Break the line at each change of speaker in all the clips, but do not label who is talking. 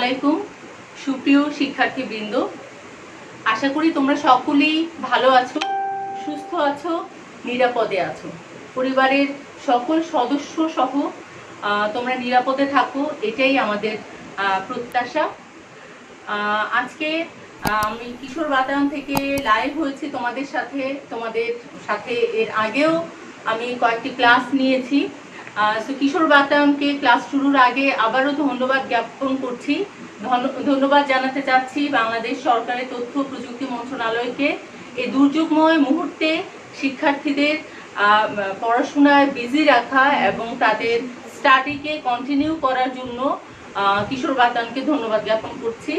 আলাইকুম সুপ্রিয় শিক্ষার্থীবৃন্দ, আশা করি তোমরা সকলেই ভালো আছো, সুস্থ আছো, নিরাপদে আছো। পরিবারের সকল সদস্য সহ তোমরা নিরাপদে থাকো, এটাই আমাদের প্রত্যাশা। আজকে আমি কিশোর বাতায়ন থেকে লাইভ হয়েছি তোমাদের সাথে এর আগেও আমি কয়েকটি ক্লাস নিয়েছি। কিশোর বাতায়নকে ক্লাস শুরুর আগে আবারও ধন্যবাদ জ্ঞাপন করছি। ধন্যবাদ জানাতে চাচ্ছি বাংলাদেশ সরকারের তথ্য প্রযুক্তি মন্ত্রণালয়কে এই দুর্যোগময় মুহূর্তে শিক্ষার্থীদের পড়াশোনায় বিজি রাখা এবং তাদের স্টাডিকে কন্টিনিউ করার জন্য কিশোর বাতায়নকে ধন্যবাদ জ্ঞাপন করছি।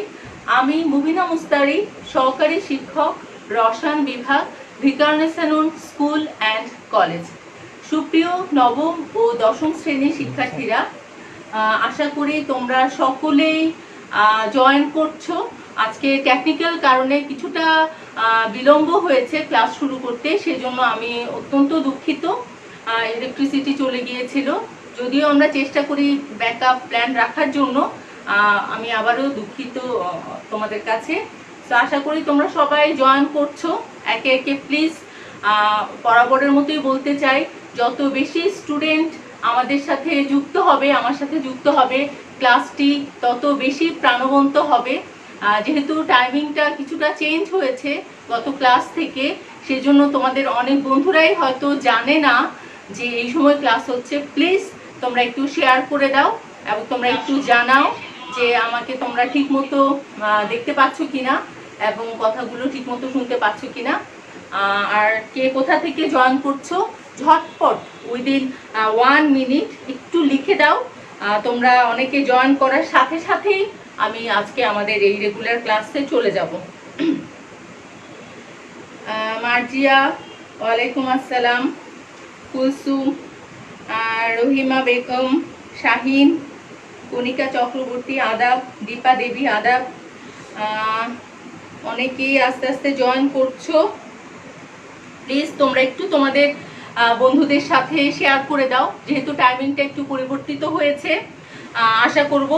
আমি মুবিনা মুস্তারি, সহকারী শিক্ষক, রসায়ন বিভাগ, ভিকারুননিসা স্কুল অ্যান্ড কলেজ। সুপ্রিয় নবম ও দশম শ্রেণীর শিক্ষার্থীরা, আশা করি তোমরা সকলেই জয়েন করছো। আজকে টেকনিক্যাল কারণে কিছুটা বিলম্ব হয়েছে ক্লাস শুরু করতে, সেজন্য আমি অত্যন্ত দুঃখিত। ইলেকট্রিসিটি চলে গিয়েছিল, যদিও আমরা চেষ্টা করি ব্যাকআপ প্ল্যান রাখার জন্য। আমি আবারও দুঃখিত তোমাদের কাছে। তো আশা করি তোমরা সবাই জয়েন করছো একে একে। প্লিজ বরাবরের মতোই বলতে চাই, যত বেশি স্টুডেন্ট আমাদের সাথে যুক্ত হবে, আমার সাথে যুক্ত হবে, ক্লাসটি তত বেশি প্রাণবন্ত হবে। যেহেতু টাইমিংটা কিছুটা চেঞ্জ হয়েছে গত ক্লাস থেকে, সেজন্য তোমাদের অনেক বন্ধুরাই হয়তো জানে না যে এই সময় ক্লাস হচ্ছে। প্লিজ তোমরা একটু শেয়ার করে দাও এবং তোমরা একটু জানাও যে আমাকে তোমরা ঠিক মতো দেখতে পাচ্ছ কিনা এবং কথাগুলো ঠিক মতো শুনতে পাচ্ছ কিনা। আর কে কোথা থেকে জয়েন করছো ঝটপট উইদিন 1 মিনিট একটু লিখে দাও। তোমরা অনেকে জয়েন করার সাথে সাথেই আমি আজকে আমাদের এই রেগুলার ক্লাসে চলে যাব। মার্জিয়া, ওয়ালাইকুম আসসালাম। কুলসুম, রহিমা বেগম, শাহিন, কণিকা চক্রবর্তী আদাব, দীপা দেবী আদাব। অনেকেই আস্তে আস্তে জয়েন করছো। প্লিজ তোমরা একটু তোমাদের বন্ধুদের সাথে শেয়ার করে দাও, যেহেতু টাইমিংটা একটু পরিবর্তিত হয়েছে। আশা করব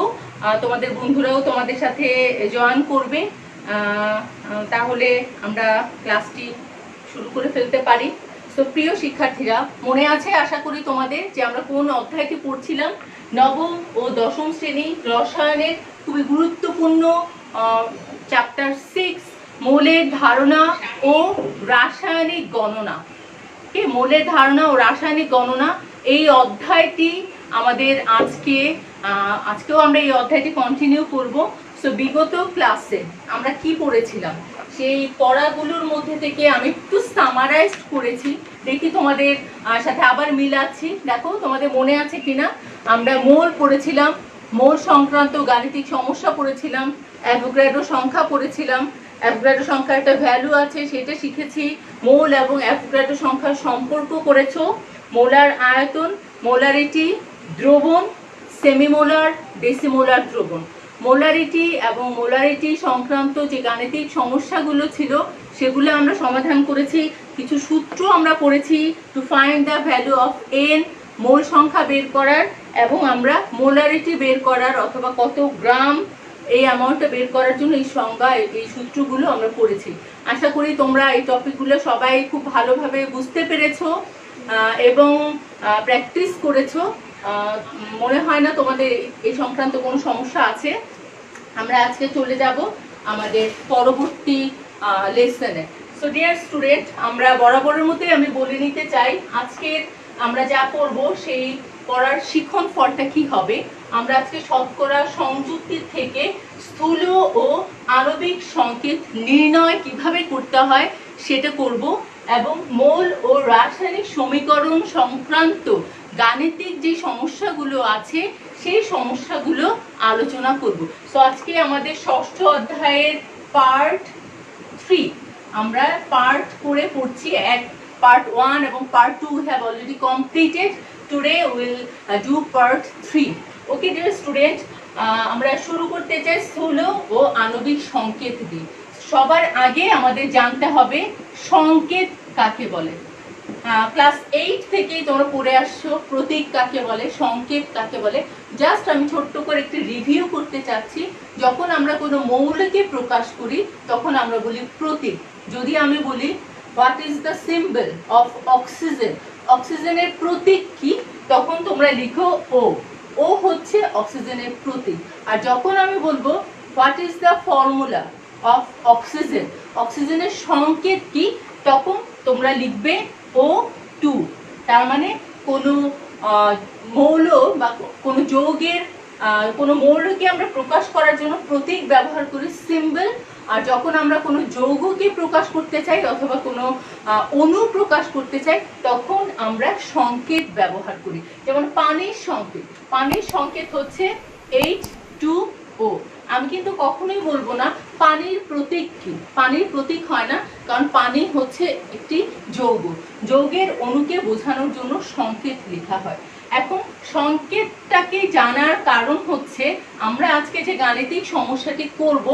তোমাদের বন্ধুরাও তোমাদের সাথে জয়েন করবে, তাহলে আমরা ক্লাসটি শুরু করে ফেলতে পারি। তো প্রিয় শিক্ষার্থীরা, মনে আছে আশা করি তোমাদের যে আমরা কোন অধ্যায়টি পড়ছিলাম? নবম ও দশম শ্রেণী রসায়নের খুবই গুরুত্বপূর্ণ চ্যাপ্টার 6, মৌলের ধারণা ও রাসায়নিক গণনা। মৌলের ধারণা ও রাসায়নিক গণনা এই অধ্যায়টি আমাদের আজকেও আমরা এই অধ্যায়টি কন্টিনিউ করব। সো বিগত ক্লাসে আমরা কি পড়েছিলাম সেই পড়াগুলোর মধ্যে থেকে আমি একটু সামারাইজ করেছি, দেখি তোমাদের সাথে আবার মিলাচ্ছি। দেখো তোমাদের মনে আছে কিনা। আমরা মোল পড়েছিলাম, মোল সংক্রান্ত গাণিতিক সমস্যা পড়েছিলাম, অ্যাভোগাড্রো সংখ্যা পড়েছিলাম। অ্যাভোগাড্রো সংখ্যার একটা ভ্যালু আছে, সেটা শিখেছি। মোল এবং অ্যাভোগাড্রো সংখ্যার সম্পর্ক করেছো। মোলার আয়তন, মোলারিটি, দ্রবণ, সেমিমোলার, ডেসিমোলার দ্রবণ। মোলারিটি এবং মোলারিটি সংক্রান্ত যে গাণিতিক সমস্যাগুলো ছিল সেগুলো আমরা সমাধান করেছি। কিছু সূত্র আমরা পড়েছি to find the value of N, mole সংখ্যা বের করার, এবং আমরা মোলারিটি বের করার অথবা কত গ্রাম এই অ্যামাউন্টটা বের করার জন্য এই সংজ্ঞা, এই সূত্রগুলো আমরা পড়েছি। আশা করি তোমরা এই টপিকগুলো সবাই খুব ভালোভাবে বুঝতে পেরেছো এবং প্র্যাকটিস করেছো। মনে হয় না তোমাদের এই সংক্রান্ত কোনো সমস্যা আছে। আমরা আজকে চলে যাব আমাদের পরবর্তী লেসনে। সো ডিয়ার স্টুডেন্ট, আমরা বরাবরের মতোই আমি বলে নিতে চাই আজকের আমরা যা পড়বো সেই পড়ার শিখন ফলটা কি হবে। আমরা আজকে শতকরা সংযুক্তি থেকে স্থূল ও আণবিক সংকেত নির্ণয় কিভাবে করতে হয় সেটা করব, এবং মৌল ও রাসায়নিক সমীকরণ সংক্রান্ত গাণিতিক যে সমস্যাগুলো আছে সেই সমস্যাগুলো আলোচনা করব। সো আজকে আমাদের ষষ্ঠ অধ্যায়ের পার্ট 3 আমরা পার্ট করে পড়ছি। পার্ট 1 এবং part 2 have already completed. Today will do part 3। Okay dear student, আমরা শুরু করতে চাই স্থূল ও আণবিক সংকেত দিয়ে। সবার আগে আমাদের জানতে হবে সংকেত কাকে বলে। ক্লাস 8 থেকেই তোমরা পড়ে আসছো প্রতীক কাকে বলে, সংকেত কাকে বলে। জাস্ট আমি ছোট্ট করে একটি রিভিউ করতে চাচ্ছি। যখন আমরা কোনো মৌলকে প্রকাশ করি তখন আমরা বলি প্রতীক। যদি আমি বলি what is the symbol of oxygen, অক্সিজেনের প্রতীক কি, তখন তোমরা লিখো ও, ও হচ্ছে অক্সিজেনের প্রতীক। আর যখন আমি বলবো what is the formula of oxygen, অক্সিজেনের সংকেত কি, তখন তোমরা লিখবে O2। তার মানে কোনো মৌল বা কোনো যৌগের কোনো মৌলকে আমরা প্রকাশ করার জন্য প্রতীক ব্যবহার করি, সিম্বল। আর যখন আমরা কোনো যৌগকে প্রকাশ করতে চাই অথবা কোনো অণু প্রকাশ করতে চাই তখন আমরা সংকেত ব্যবহার করি। যেমন পানির সংকেত, পানির সংকেত হচ্ছে H2O। আমি কিন্তু কখনোই বলবো না পানির প্রতীক কি, পানির প্রতীক হয় না, কারণ পানি হচ্ছে একটি যৌগ, যৌগের অণুকে বোঝানোর জন্য সংকেত লেখা হয়। এখন সংকেতটাকে জানার কারণ হচ্ছে আমরা আজকে যে গাণিতিক সমস্যাটি করব,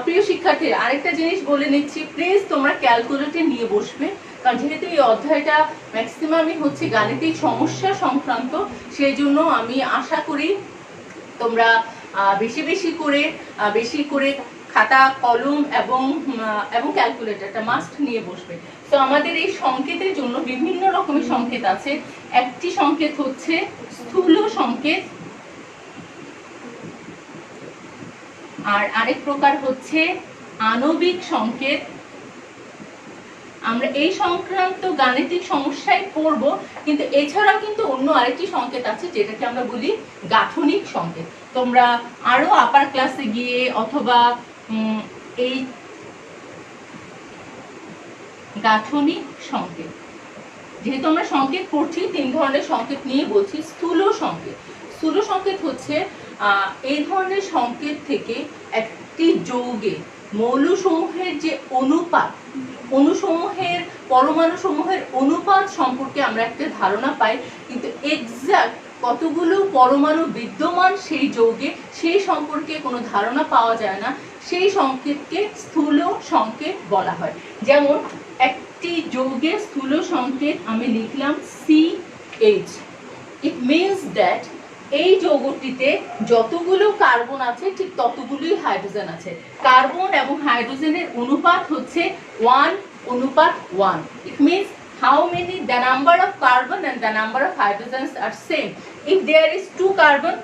প্রিয় শিক্ষার্থীরা আরেকটা জিনিস বলে নিচ্ছি, প্লিজ তোমরা ক্যালকুলেটর নিয়ে বসবে, কারণ যেহেতু এই অধ্যায়টা ম্যাক্সিমামই হচ্ছে গাণিতিক সমস্যা সংক্রান্ত, সেই জন্য আমি আশা করি তোমরা বেশি করে খাতা কলম এবং ক্যালকুলেটরটা মাস্ট নিয়ে বসবে। তো আমাদের এই সংকেতের জন্য বিভিন্ন রকমের সংকেত আছে। একটি সংকেত হচ্ছে স্থূল সংকেত, আর আরেক প্রকার হচ্ছে আণবিক সংকেত। আমরা এই সংক্রান্ত গাণিতিক সমস্যায় পড়ব, কিন্তু এছাড়াও কিন্তু অন্য আরেকটি সংকেত আছে যেটাকে আমরা বলি গাঠনিক সংকেত। তোমরা আরো আপার ক্লাসে গিয়ে অথবা এই গাঠনিক সংকেত, যেহেতু আমরা সংকেত পড়ছি 3 ধরনের সংকেত নিয়ে বলছি। স্থূল সংকেত, স্থূল সংকেত হচ্ছে এই ধরনের সংকেত থেকে একটি যৌগে মৌলসমূহের যে অনুপাত, অণুসমূহের পরমাণুসমূহের অনুপাত সম্পর্কে আমরা একটা ধারণা পাই, কিন্তু এক্সাক্ট কতগুলো পরমাণু বিদ্যমান সেই যৌগে সেই সম্পর্কে কোনো ধারণা পাওয়া যায় না, সেই সংকেতকে স্থূল সংকেত বলা হয়। যেমন একটি যৌগের স্থূল সংকেত আমি লিখলাম CH, ইট মিনস দ্যাট এই যৌগটিতে যতগুলো কার্বন আছে ঠিক ততগুলোই হাইড্রোজেন আছে। কার্বন এবং হাইড্রোজেনের অনুপাত হচ্ছে 1:1। It means how many, the number of carbon and the number of hydrogens are same. If there is 2 carbon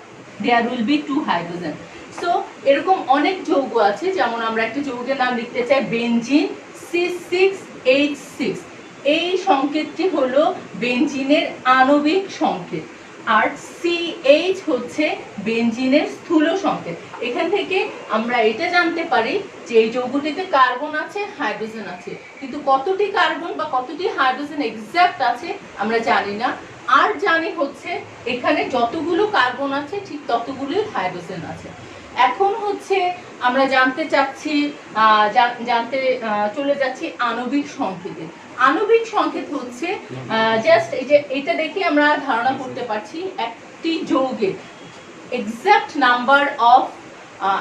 there will be 2 hydrogen. So এরকম অনেক যৌগ আছে, যেমন আমরা একটা যৌগের নাম লিখতে চাই বেনজিন C6H6। এই সংকেতটি হলো বেনজিনের আণবিক সংকেত, আর CH হচ্ছে বেনজিনের স্থূল সংকেত। এখান থেকে আমরা এটা জানতে পারি যে এই যৌগটিতে কার্বন আছে, হাইড্রোজেন আছে, কিন্তু কতটি কার্বন বা কতটি হাইড্রোজেন এক্সাক্ট আছে আমরা জানি না। আর জানি হচ্ছে এখানে যতগুলো কার্বন আছে ঠিক ততগুলোই হাইড্রোজেন আছে। এখন হচ্ছে আমরা জানতে চলে যাচ্ছি আণবিক সংকেতে। আণবিক সংকেত হচ্ছে জাস্ট এই যে এটা দেখে আমরা ধারণা করতে পারছি একটি যৌগের এক্সাক্ট নাম্বার অফ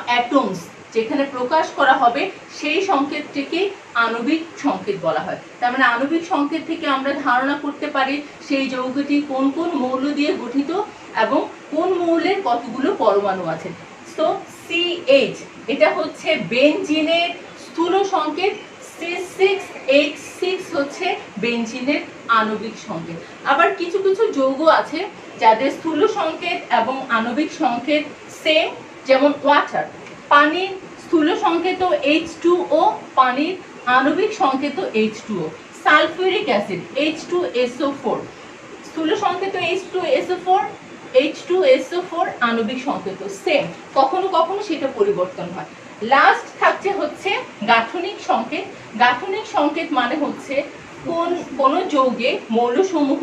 অ্যাটমস যেখানে প্রকাশ করা হবে সেই সংকেতটিকে আণবিক সংকেত বলা হয়। তার মানে আণবিক সংকেত থেকে আমরা ধারণা করতে পারি সেই যৌগটি কোন কোন মৌল দিয়ে গঠিত এবং কোন মৌলের কতগুলো পরমাণু আছে। সো CH এটা হচ্ছে বেনজিনের স্থূল সংকেত, C6H6 হচ্ছে বেনজিনের আণবিক সংকেত। আবার কিছু কিছু যৌগ আছে যাদের স্থূল সংকেত এবং আণবিক সংকেত সেম, যেমন ওয়াটার, পানির স্থূল সংকেত H2O, পানির আণবিক সংকেত H2O। সালফিউরিক অ্যাসিড H2SO4, স্থূল সংকেত H2SO4, H2SO4, আণবিক সংকেত সেম, কখনো কখনো সেটা পরিবর্তন হয়। লাস্ট থাকছে হচ্ছে গাঠনিক সংকেত। গাঠনিক সংকেত মানে হচ্ছে কোন যৌগে মৌলসমূহ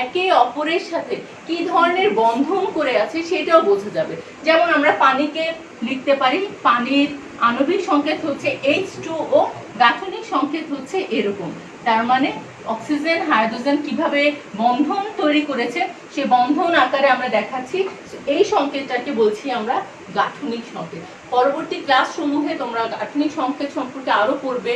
একে অপরের সাথে কি ধরনের বন্ধন করে আছে সেটাও বোঝা যাবে। যেমন আমরা পানিকে লিখতে পারি, পানির আণবিক সংকেত হচ্ছে H2O, গাঠনিক সংকেত হচ্ছে এরকম। তার মানে অক্সিজেন হাইড্রোজেন কিভাবে বন্ধন তৈরি করেছে সে বন্ধন আকারে আমরা দেখাচ্ছি, এই সংকেতটাকে বলছি আমরা গাঠনিক সংকেত। পরবর্তী ক্লাস সমূহে তোমরা গাঠনিক সংকেত সম্পর্কে আরো পড়বে,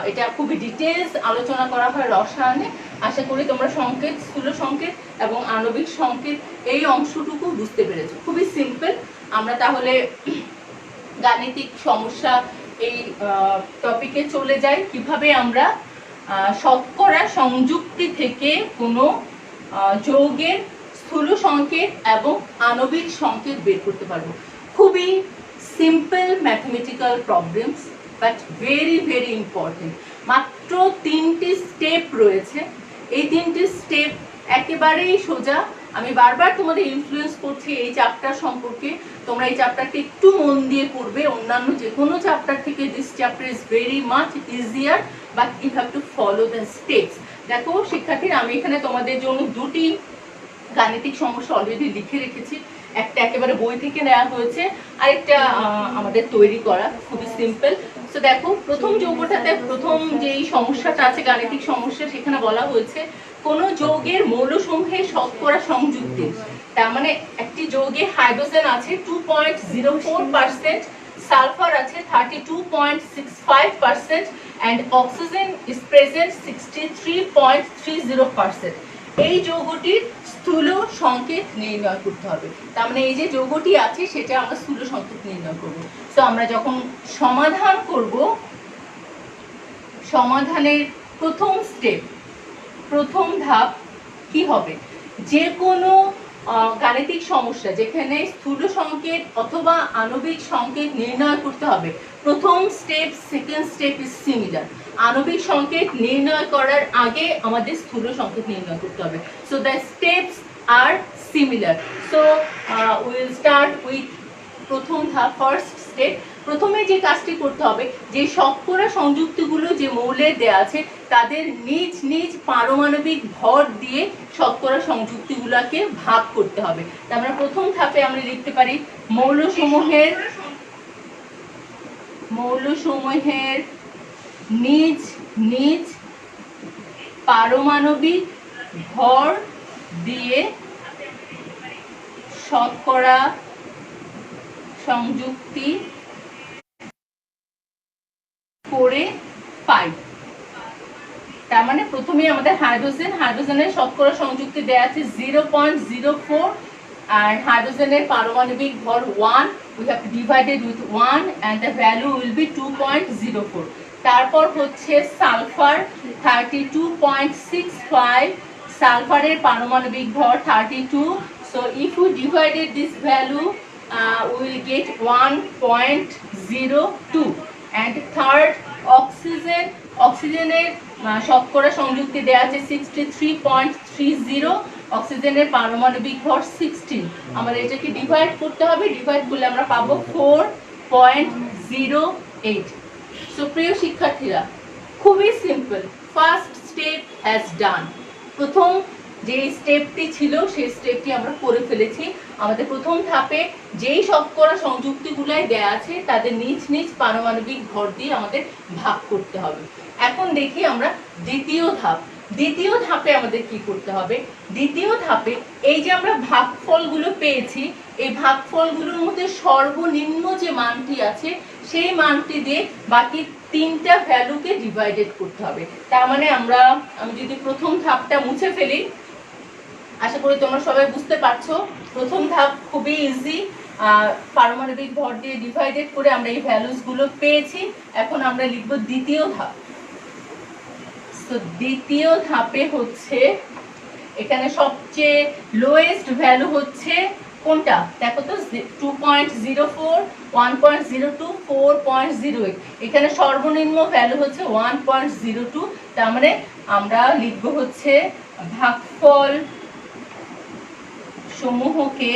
এটা খুবই ডিটেলস আলোচনা করা হয় রসায়নে। আশা করি তোমরা সংকেত, স্থূল সংকেত এবং আণবিক সংকেত এই অংশটুকু বুঝতে পেরেছো। খুবই সিম্পল। আমরা তাহলে গাণিতিক সমস্যা এই টপিকে চলে যাই। কিভাবে আমরা শতকরা সংযুক্তি থেকে কোনো যৌগের স্থূল সংকেত এবং আণবিক সংকেত বের করতে পারবো। খুবই simple mathematical problems, but very very important. মাত্র 3টি স্টেপ রয়েছে। এই 3টি স্টেপ একেবারেই সোজা। আমি বারবার তোমাদের ইনফ্লুয়েন্স করছি এই চ্যাপ্টার সম্পর্কে। তোমরা এই চ্যাপ্টারটি একটু মন দিয়ে পড়বে। অন্যান্য যে কোনো চ্যাপ্টার থেকে this chapter is very much easier, but you have to follow the steps. দেখো শিক্ষার্থীরা, আমি এখানে তোমাদের জন্য 2টি গাণিতিক সমস্যা অলরেডি লিখে রেখেছি। একটা একেবারে বই থেকে নেওয়া হয়েছে, আরেকটা আমাদের তৈরি করা, খুবই সিম্পল। তো দেখো, প্রথম যৌগটাতে প্রথম যেই সমস্যাটা আছে গাণিতিক সমস্যা, সেখানে বলা হয়েছে কোন যৌগের মৌলসমূহের শতকরা সংযুক্তি। তার মানে একটি যৌগে হাইড্রোজেন আছে 2.04%, সালফার আছে 32.65% and oxygen is present 63.30%। এই যৌগটির স্থূল সংকেত নির্ণয় করতে হবে। তার মানে এই যে যৌগটি আছে সেটা আমরা স্থূল সংকেত নির্ণয় করব। তো আমরা যখন সমাধান করব, সমাধানের প্রথম স্টেপ, প্রথম ধাপ কি হবে? যে কোনো গাণিতিক সমস্যা যেখানে স্থূল সংকেত অথবা আণবিক সংকেত নির্ণয় করতে হবে, প্রথম step second step is similar. আণবিক সংকেত নির্ণয় করার আগে আমাদের স্থূল সংকেত নির্ণয় করতে হবে। So the steps are similar. So will start with প্রথম ধাপ, ফার্স্ট স্টেপ। প্রথমে যে কাজটি করতে হবে, যে শতকরা সংযুক্তিগুলো যে মৌলের দেয়া আছে তাদের নিজ নিজ পারমাণবিক ভর দিয়ে শতকরা সংযুক্তিগুলোকে ভাগ করতে হবে। তার মানে প্রথম ধাপে আমরা লিখতে পারি মৌলসমূহের নিজ নিজ পারমাণবিক ভর দিয়ে শতকরা সংযুক্তি করে পাই। তার মানে প্রথমে আমাদের হাইড্রোজেনের শতকরা সংযুক্তি দেয়া আছে 0.04 আর হাইড্রোজেনের পারমাণবিক ভর 1, we have divided with 1 and the value will be 2.04। তারপর হচ্ছে সালফার 32.65, সালফারের পারমাণবিক ভর 32। so if we divided this value we will get 1.02। and third, অক্সিজেনের শতকরা সংযুক্তি দেয়া আছে 63.30, অক্সিজেনের পারমাণবিক ভর 16। আমাদের এটাকে ডিভাইড করতে হবে, ডিভাইড করলে আমরা পাবো 4.08। সো প্রিয় শিক্ষার্থীরা, খুবই simple. First step has done. প্রথম যে স্টেপটি ছিল সেই স্টেপটি আমরা করে ফেলেছি। আমাদের প্রথম ধাপে যেই শতকরা সংযুক্তিগুলাই দেয়া আছে তাদের নিজ নিজ পারমাণবিক ভর দিয়ে আমাদের ভাগ করতে হবে। এখন দেখি আমরা দ্বিতীয় ধাপ। দ্বিতীয় ধাপে আমাদের কি করতে হবে? দ্বিতীয় ধাপে এই যে আমরা ভাগফলগুলো পেয়েছি, এই ভাগফলগুলোর মধ্যে সর্বনিম্ন যে মানটি আছে সেই মানটি দিয়ে বাকি 3টা ভ্যালুকে ডিভাইডেড করতে হবে। তার মানে আমি যদি প্রথম ধাপটা মুছে ফেলি, আশা করি তোমরা সবাই বুঝতে পারছো। প্রথম ধাপ খুবই ইজি, পারমাণবিক ভর দিয়ে ডিভাইডেড করে আমরা এই ভ্যালুস গুলো পেয়েছি। এখন আমরা লিখব দ্বিতীয় ধাপ। তো দ্বিতীয় ধাপে হচ্ছে এখানে সবচেয়ে লোয়েস্ট ভ্যালু হচ্ছে কোনটা? দেখো তো, 2.04, 1.02, 4.08। এখানে সর্বনিম্ন ভ্যালু হচ্ছে 1.02। তার মানে আমরা লিখব হচ্ছে ভাগফল সমূহকে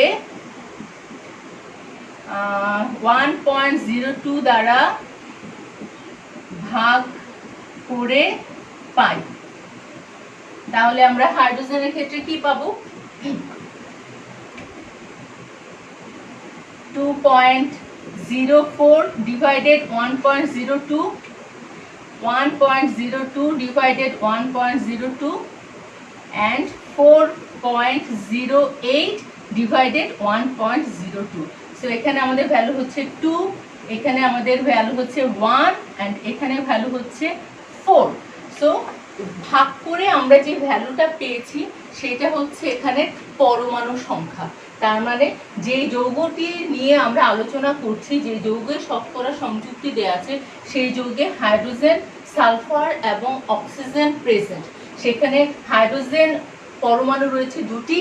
1.02 দ্বারা ভাগ করে পাই। তাহলে আমরা হাইড্রোজেনের ক্ষেত্রে কি পাবো? 2.04 divided 1.02, 1.02 divided 1.02 and 4.08 divided 1.02। So এখানে আমাদের ভ্যালু হচ্ছে 2, এখানে আমাদের ভ্যালু হচ্ছে 1 অ্যান্ড এখানে ভ্যালু হচ্ছে 4। সো ভাগ করে আমরা যে ভ্যালুটা পেয়েছি সেটা হচ্ছে এখানে পরমাণু সংখ্যা। তার মানে যে যৌগটি নিয়ে আমরা আলোচনা করছি, যে যৌগের শতকরা সংযুক্তি দেওয়া আছে, সেই যৌগে হাইড্রোজেন, সালফার এবং অক্সিজেন প্রেজেন্ট। সেখানে হাইড্রোজেন পরমাণু রয়েছে 2টি,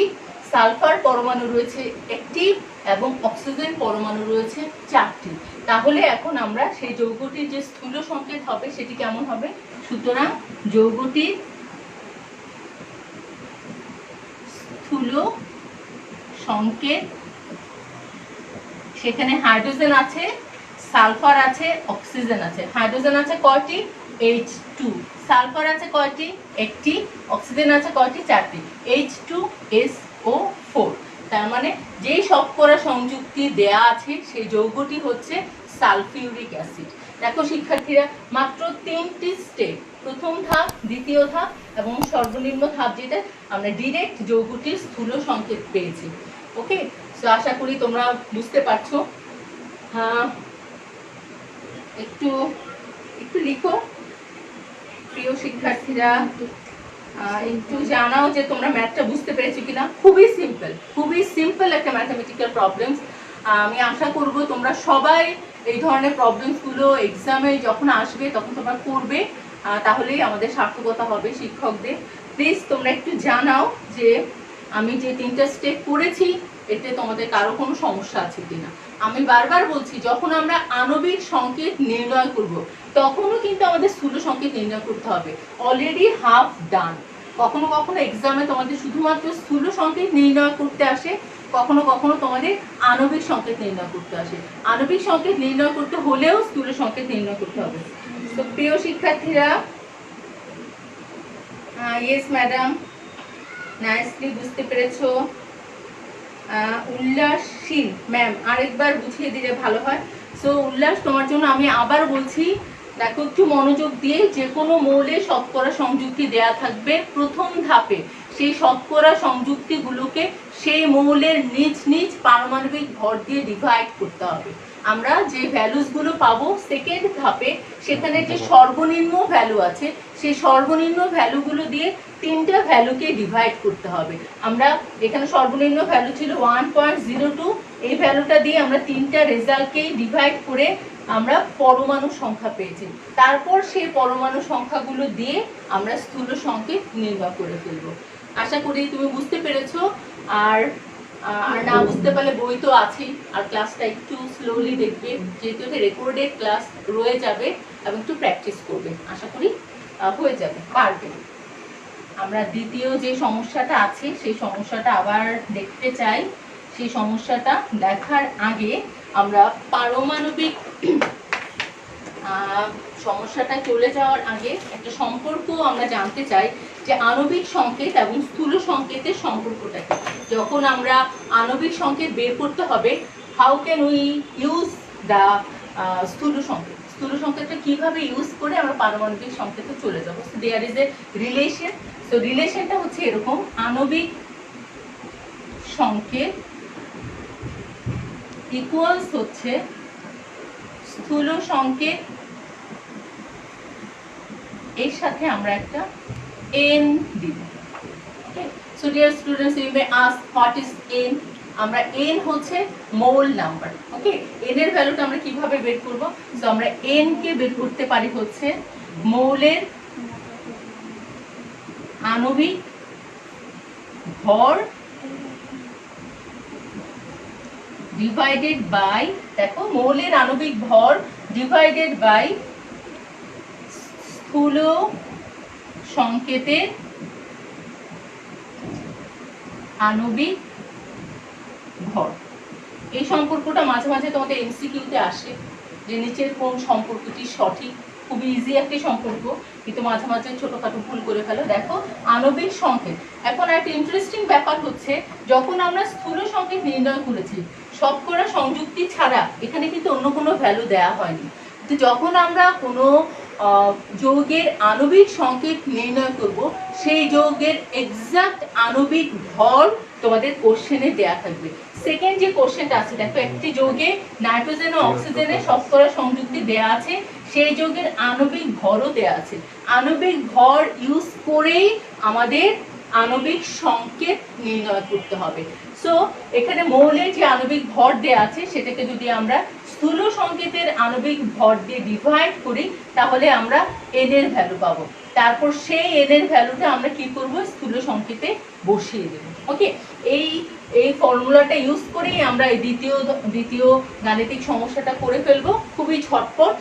সালফার পরমাণু রয়েছে 1টি এবং অক্সিজেন পরমাণু রয়েছে 4টি। তাহলে এখন আমরা সেই যৌগটির যে স্থূল সংকেত হবে সেটি কেমন হবে? সুতরাং যৌগটির স্থূল সংকেত, সেখানে হাইড্রোজেন আছে, সালফার আছে, অক্সিজেন আছে। হাইড্রোজেন আছে কয়টি? H2। সালফার আছে কয়টি? 1টি। অক্সিজেন আছে কয়টি? 4টি। H2SO4। তার মানে যেই শতকরা সংযুক্তি দেয়া আছে সেই যৌগটি হচ্ছে সালফিউরিক অ্যাসিড। দেখো শিক্ষার্থীরা, মাত্র 3টি স্টেপ, প্রথম ধাপ, দ্বিতীয় ধাপ এবং সর্বনিম্ন ধাপ, যেটা আমরা ডিরেক্ট যৌগটির স্থূল সংকেত পেয়েছি। ওকে, সো আশা করি তোমরা বুঝতে পারছো। হ্যাঁ, একটু একটু লিখো প্রিয় শিক্ষার্থীরা, একটু জানাও যে তোমরা ম্যাথটা বুঝতে পেরেছো কিনা। খুবই সিম্পল একটা ম্যাথমেটিক্যাল প্রবলেমস। আমি আশা করব তোমরা সবাই এই ধরনের প্রবলেমসগুলো এক্সামে যখন আসবে তখন তোমরা করবে, তাহলেই আমাদের সার্থকতা হবে শিক্ষকদের। প্লিজ তোমরা একটু জানাও যে আমি যে 3টা স্টেপ করেছি এতে তোমাদের কারো কোনো সমস্যা আছে কিনা। আমি বারবার বলছি, যখন আমরা আণবিক সংকেত নির্ণয় করব তখনও কিন্তু আমাদের স্থূল সংকেত নির্ণয় করতে হবে। অলরেডি হাফ ডান। কখনো কখনো এক্সামে তোমাদের শুধুমাত্র স্থূল সংকেত নির্ণয় করতে আসে, কখনো কখনো তোমাদের আণবিক সংকেত নির্ণয় করতে আসে। আণবিক সংকেত নির্ণয় করতে হলেও স্থূল সংকেত নির্ণয় করতে হবে। তো প্রিয় শিক্ষার্থীরা, ইয়েস ম্যাডাম, নাইসলি বুঝতে পেরেছো। উল্লাসশীল ম্যাম, আরেকবার বুঝিয়ে দিলে ভালো হয়। সো উল্লাস, তোমার জন্য আমি আবার বলছি, দেখো একটু মনোযোগ দিয়ে, যে কোনো মৌলে শতকরা সংযুক্তি দেয়া থাকবে প্রথম ধাপে, সেই শতকরা সংযুক্তিগুলোকে সেই মৌলের নিজ নিজ পারমাণবিক ভর দিয়ে ডিভাইড করতে হবে। আমরা যে ভ্যালুসগুলো পাবো সেকেন্ড ধাপে, সেখানে যে সর্বনিম্ন ভ্যালু আছে সেই সর্বনিম্ন ভ্যালুগুলো দিয়ে 3টা ভ্যালুকে ডিভাইড করতে হবে। আমরা এখানে সর্বনিম্ন ভ্যালু ছিল 1.02, এই ভ্যালুটা দিয়ে আমরা 3টা রেজাল্টকেই ডিভাইড করে আমরা পরমাণু সংখ্যা পেয়েছি। তারপর সেই পরমাণু সংখ্যাগুলো দিয়ে আমরা স্থূল সংকেত নির্ণয় করে ফেলবো। আশা করি তুমি বুঝতে পেরেছো। আর না বুঝতে পারলে বই তো আছেই, আর ক্লাসটা একটু স্লোলি দেখবে, যেহেতু এটা রেকর্ডেড ক্লাস রয়ে যাবে, এবং একটু প্র্যাকটিস করবে, আশা করি হয়ে যাবে, পারবে। আমরা দ্বিতীয় যে সমস্যাটা আছে সেই সমস্যাটা আবার দেখতে চাই। সেই সমস্যাটা দেখার আগে আমরা পারমাণবিক সমস্যাটা চলে যাওয়ার আগে একটা সম্পর্ক আমরা জানতে চাই, যে আণবিক সংকেত এবং স্থূল সংকেতের সম্পর্কটা কি। যখন আমরা আণবিক সংকেত বের করতে হবে, how can we use the স্থূল সংকেত, স্থূল সংকেতটা কিভাবে ইউজ করে আমরা পারমাণবিক সংকেতে চলে যাবো। So there is a relation. সো রিলেশনটা হচ্ছে এরকম, আণবিক সংকেত ইকুয়ালস হচ্ছে স্থূল সংকেত, এর সাথে আমরা একটা n দিব। Okay, so dear students, you may ask what is n। আমরা n হচ্ছে মোল নাম্বার। ওকে, n এর ভ্যালুটা আমরা কিভাবে বের করব? সো আমরা n কে বের করতে পারি হচ্ছে মৌলের আণবিক ভর ডিভাইডেড বাই, দেখো মৌলের আণবিক ভর ডিভাইডেড বাই স্থূল সংকেতের আণবিক ভর। এই সম্পর্কটা মাঝে মাঝে তোমাদের এমসিকিউতে আসে, যে নিচের কোন সম্পর্কটি সঠিক। খুবই ইজি একটি সম্পর্ক, কিন্তু মাঝে মাঝে ছোটখাটো ভুল করে ফেলো। দেখো আণবিক সংকেত, এখন একটা ইন্টারেস্টিং ব্যাপার হচ্ছে, যখন আমরা স্থূল সংকেত নির্ণয় করেছি শতকরা সংযুক্তি ছাড়া, এখানে কিন্তু অন্য কোনো ভ্যালু দেয়া হয়নি। তো যখন আমরা কোনো যৌগের আণবিক সংকেত নির্ণয় করব, সেই যৌগের এক্সাক্ট আণবিক ভর তোমাদের কোশ্চেনে দেয়া থাকবে। সেকেন্ড যে কোশ্চেনটা আছে, দেখো একটি যৌগে নাইট্রোজেন ও অক্সিজেনের শতকরা সংযুক্তি দেয়া আছে, সেই যৌগের আণবিক ভরও দেয়া আছে। আণবিক ভর ইউজ করেই আমাদের আণবিক সংকেত নির্ণয় করতে হবে। সো এখানে মৌলের যে আণবিক ভর দেয়া আছে সেটাকে যদি আমরা স্থূল সংকেতের আণবিক ভর দিয়ে ডিভাইড করি তাহলে আমরা n এর ভ্যালু পাবো। তারপর সেই n এর ভ্যালুটা আমরা কি করব, স্থূল সংকেতে বসিয়ে দেব। ওকে, এই ফর্মুলাটা ইউজ করেই আমরা এই দ্বিতীয় গাণিতিক সমস্যাটা করে ফেলবো, খুবই ঝটপট।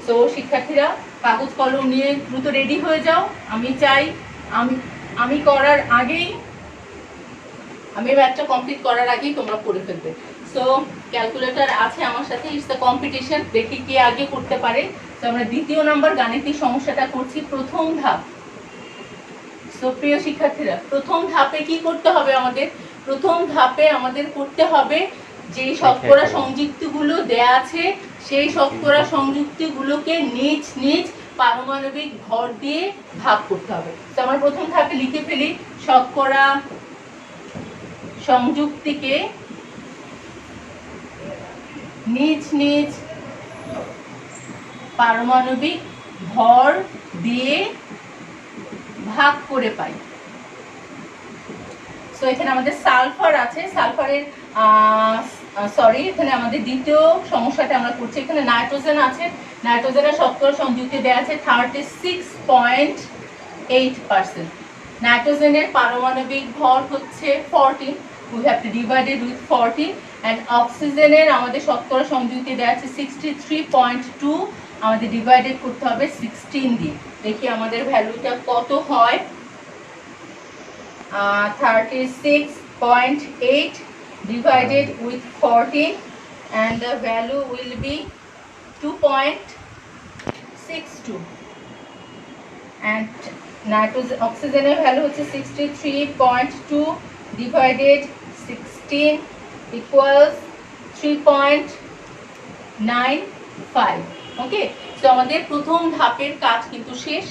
সো শিক্ষার্থীরা কাগজ কলম নিয়ে দ্রুত রেডি হয়ে যাও। আমি চাই আমি করার আগেই, আমি ম্যাথটা কমপ্লিট করার আগেই তোমরা করে ফেলবে। সো ক্যালকুলেটর আছে আমার সাথে, ইটস দ্য কম্পিটিশন, দেখি কে আগে করতে পারে। তো আমরা দ্বিতীয় নাম্বার গাণিতিক সমস্যাটা করছি, প্রথম ধাপ। সো প্রিয় শিক্ষার্থীরা, প্রথম ধাপে কি করতে হবে আমাদের? প্রথম ধাপে আমাদের করতে হবে যে শতকরা সংযুক্তিগুলো দেয়া আছে সেই শতকরা সংযুক্তিগুলোকে নিজ নিজ পারমাণবিক ভর দিয়ে ভাগ করতে হবে। তো আমরা প্রথম ধাপে লিখে ফেলি, শতকরা সংযুক্তিকে নিজ নিজ পারমাণবিক ভর দিয়ে ভাগ করে পাই। সো এখানে আমাদের সালফার আছে, সালফারের এখানে আমাদের দ্বিতীয় সমস্যাটা আমরা করছি। এখানে নাইট্রোজেন আছে, নাইট্রোজেনের শতকরা সংযুক্তি দেওয়া আছে 36.8%। নাইট্রোজেনের পারমাণবিক ভর হচ্ছে 14, we have to divide it with 14, and অক্সিজেনের আমাদের শতকরা সংযুক্তি দেওয়া আছে 63.2, আমাদের ডিভাইডেড করতে হবে 16 দিয়ে। দেখি আমাদের ভ্যালুটা কত হয়। 36.8 divided with 14 and the value will be 2.62, and nitrogen oxygen value হচ্ছে 63.2 divided 16 equals 3.95. ওকে, তো আমাদের প্রথম ধাপের কাজ কিন্তু শেষ।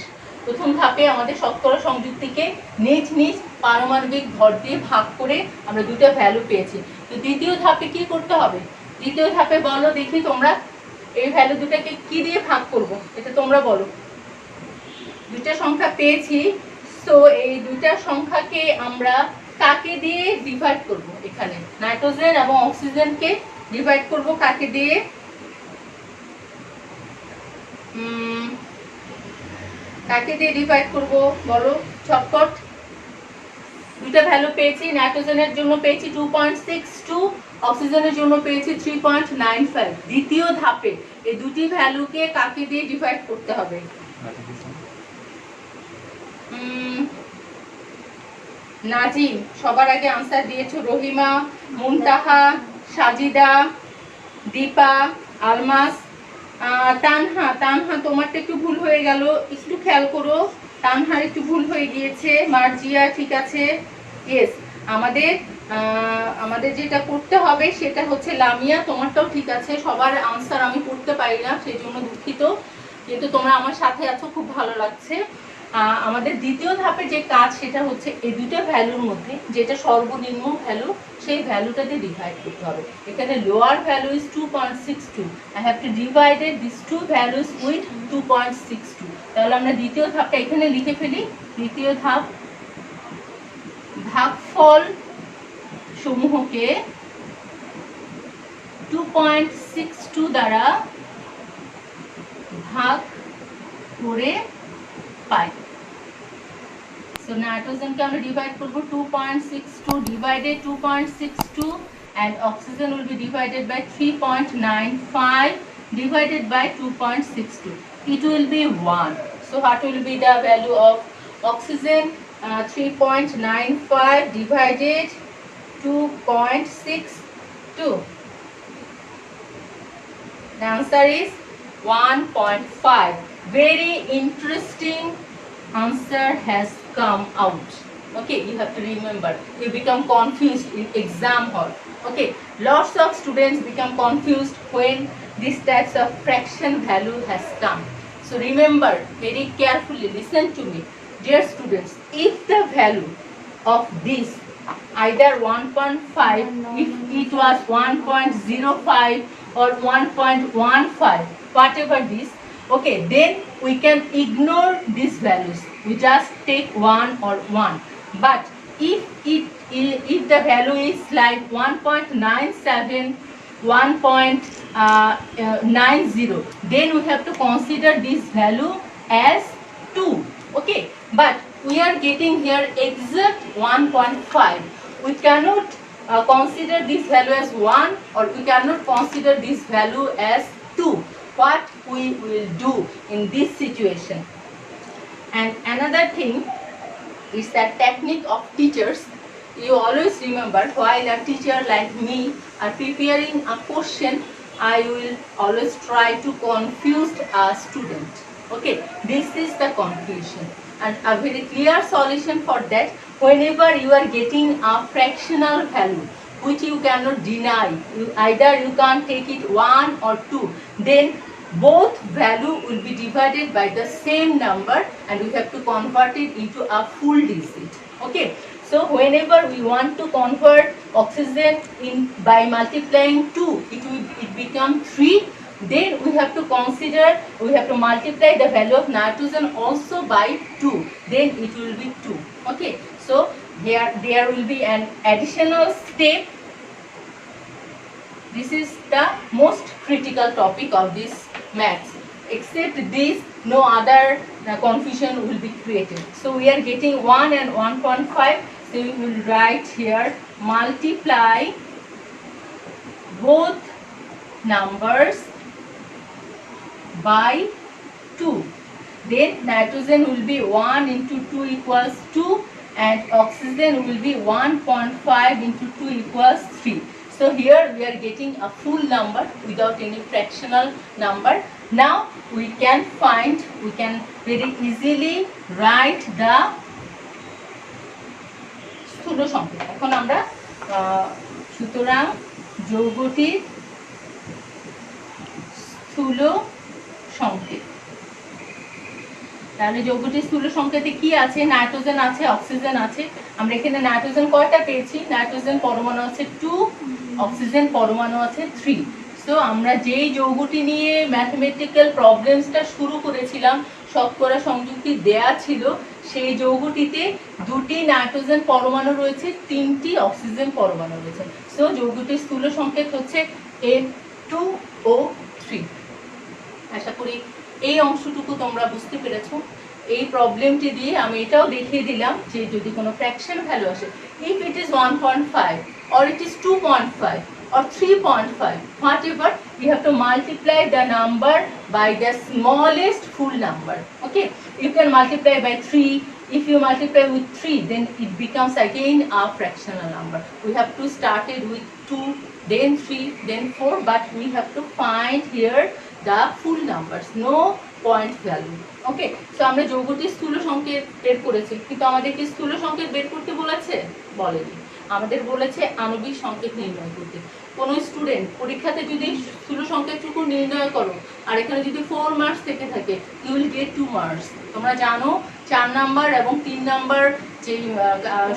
প্রথম ধাপে আমাদের শতকরা সংযুক্তিকে নিজ নিজ পারমাণবিক ভর দিয়ে ভাগ করে আমরা দুটো ভ্যালু পেয়েছি। তো দ্বিতীয় ধাপে কি করতে হবে? দ্বিতীয় ধাপে বলো দেখি তোমরা, এই ভ্যালু দুটাকে কি দিয়ে ভাগ করব, এটা তোমরা বলো। দুইটা সংখ্যা পেয়েছি, সো এই দুইটা সংখ্যাকে আমরা কাকে দিয়ে ডিভাইড করব? এখানে নাইট্রোজেন এবং অক্সিজেনকে ডিভাইড করব কাকে দিয়ে? কাকে দিয়ে ডিভাইড করব বলো ঝটপট। দুইটা ভ্যালু পেয়েছি, নাইট্রোজেনের জন্য পেয়েছি 2.62, অক্সিজেনের জন্য পেয়েছি 3.95। দ্বিতীয় ধাপে এই দুটি ভ্যালুকে কাকে দিয়ে ডিভাইড করতে হবে? নাজিম সবার আগে আনসার দিয়েছো, রহিমা, মুনতাহা, সাজিদা, দীপা, আলমাস, তানহা তোমারটা একটু ভুল হয়ে গেল, একটু খেয়াল করো। তানহার একটু ভুল হয়ে গিয়েছে। মার্জিয়া ঠিক আছে, ইয়েস। আমাদের যেটা করতে হবে সেটা হচ্ছে লামিয়া, তোমারটাও ঠিক আছে। সবার আনসার আমি করতে পারি না, সেই জন্য দুঃখিত, কিন্তু তোমরা আমার সাথে আছো, খুব ভালো লাগছে। আমাদের দ্বিতীয় ধাপে যে কাজ সেটা হচ্ছে এই দুটো ভ্যালুর মধ্যে যেটা সর্বনিম্ন ভ্যালু সেই ভ্যালুটা দিয়ে ডিভাইড করতে হবে। এখানে lower value is 2.62, I have to divided this two values with 2.62। তাহলে আমরা দ্বিতীয় ধাপটা এখানে লিখে ফেলি। দ্বিতীয় ধাপ, ভাগফল সমূহকে 2.62 দ্বারা ভাগ করে পাই। So nitrogen কে আমরা ডিভাইড করব 2.62 divided 2.62, and oxygen will be divided by 3.95 divided by 2.62. It will be 1. So what will be the value of oxygen? 3.95 divided 2.62. The answer is 1.5. Very interesting answer has come out. Okay, you have to remember, you become confused in exam hall. Okay, lots of students become confused when these types of fraction value has come. So remember very carefully, listen to me, dear students. If the value of this either 1.5, if it was 1.05 or 1.15, whatever this, okay, then we can ignore these values, we just take 1 or 1. But if the value is like 1.97, 1.90, then we have to consider this value as 2. Okay, but we are getting here exact 1.5. We cannot consider this value as 1, or we cannot consider this value as 2. What we will do in this situation? And another thing is that technique of teachers. You always remember, while a teacher like me are preparing a question, I will always try to confuse a student. Okay, this is the confusion, and a very clear solution for that. Whenever you are getting a fractional value which you cannot deny, either you can't take it 1 or 2, then both value will be divided by the same number, and we have to convert it into a full digit. Okay, so whenever we want to convert oxygen in by multiplying 2, it become 3. Then we have to consider, we have to multiply the value of nitrogen also by 2, then it will be 2. Okay, so here there will be an additional step. This is the most critical topic of this maths. Except this, no other confusion will be created. So we are getting 1 and 1.5. So we will write here, multiply both numbers by 2. Then nitrogen will be 1 into 2 equals 2, and oxygen will be 1.5 into 2 equals 3. So here we are getting a full number without any fractional number. Now we can very easily write the স্থূল সংকেত. এখন আমরা সুতরাং যৌগটির স্থূল সংকেত. তাহলে যৌগটির স্থূল সংকেতে কি আছে? নাইট্রোজেন আছে, অক্সিজেন আছে. আমরা এখানে নাইট্রোজেন কয়টা পেয়েছি? নাইট্রোজেন পরমাণু আছে 2, অক্সিজেন পরমাণু আছে 3. সো আমরা যেই যৌগটি নিয়ে ম্যাথমেটিক্যাল প্রবলেমসটা শুরু করেছিলাম, শতকরা সংযুক্তি দেয়া ছিল, সেই যৌগটিতে 2টি নাইট্রোজেন পরমাণু রয়েছে, 3টি অক্সিজেন পরমাণু রয়েছে. সো যৌগটির স্থূল সংকেত হচ্ছে N2O3. আশা করি এই অংশটুকু তোমরা বুঝতে পেরেছো. এই প্রবলেমটি দিয়ে আমি এটাও দেখিয়ে দিলাম যে যদি কোনো ফ্র্যাকশন ভ্যালু আসে, if it is 1.5 or it is 2.5 or 3.5, whatever, you have to multiply the number by the smallest full number. Okay, you can multiply by 3. If you multiply with 3, then it becomes again a fractional number. We have to start it with 2, then 3, then 4, but we have to find here the full numbers, no point value. Okay, so আমরা যৌগটির স্থূল সংকেত বের করেছি, কিন্তু আমাদের কি স্থূল সংকেত বের করতে বলেছে? বলেনি. আমাদের বলেছে আণবিক সংকেত নির্ণয় করতে. কোনো স্টুডেন্ট পরীক্ষাতে যদি স্থূল সংকেতটুকু নির্ণয় করো আর এখানে যদি 4 মার্কস থেকে থাকে, ইউ উইল গেট 2 মার্কস. তোমরা জানো 4 নাম্বার এবং 3 নাম্বার যে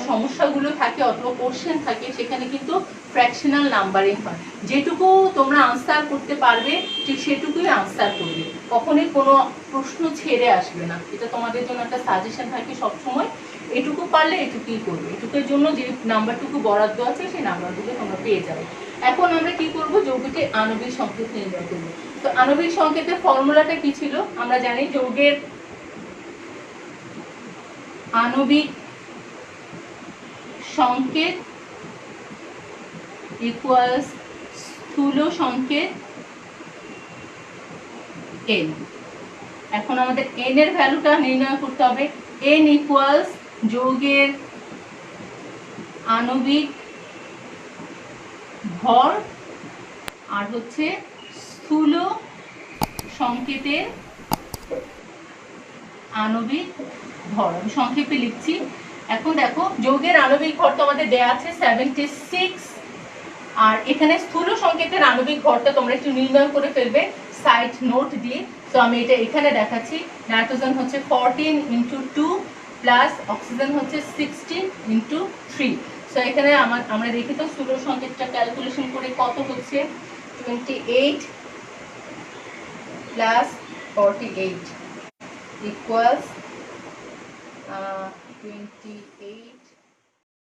সমস্যাগুলো থাকে অথবা কোশ্চেন থাকে, সেখানে কিন্তু ফ্র্যাকশনাল নাম্বারিং হয়. যেটুকু তোমরা আনসার করতে পারবে ঠিক সেটুকুই আনসার করবে, কখনোই কোনো প্রশ্ন ছেড়ে আসবে না. এটা তোমাদের জন্য একটা সাজেশন থাকে সবসময়. এটুকু পারলে এটুকুই করবে, এটুকুর জন্য যে নাম্বারটুকু বরাদ্দ আছে সেই নাম্বারগুলো তোমরা পেয়ে যাবে. এখন আমরা কি করব? যৌগটি আণবিক সংকেত নির্ণয় করব. তো আণবিক সংকেতের ফর্মুলাটা কি ছিল? আমরা জানি যৌগের আণবিক সংকেত ইকুয়ালস স্থূল সংকেত n. এখন আমাদের n এর ভ্যালুটা নির্ণয় করতে হবে. n ইকুয়ালস যৌগের আণবিক ভর আর হচ্ছে স্থূল সংকেতের আণবিক ভর. আমি সংক্ষেপে লিখছি. এখন দেখো যৌগের আণবিক ভর তো আমাদের দেয়া আছে 76, আর এখানে স্থূল সংকেতের আণবিক ভরটা তোমরা একটু নির্ণয় করে ফেলবে সাইড নোট দিয়ে. তো আমি এটা এখানে দেখাচ্ছি. নাইট্রোজেন হচ্ছে 14 × 2 প্লাস অক্সিজেন হচ্ছে 16 × 3. সো এখানে আমরা দেখি তো স্থূল সংকেতটা ক্যালকুলেশন করে কত হচ্ছে 28 প্লাস 48 ইকুয়ালস 28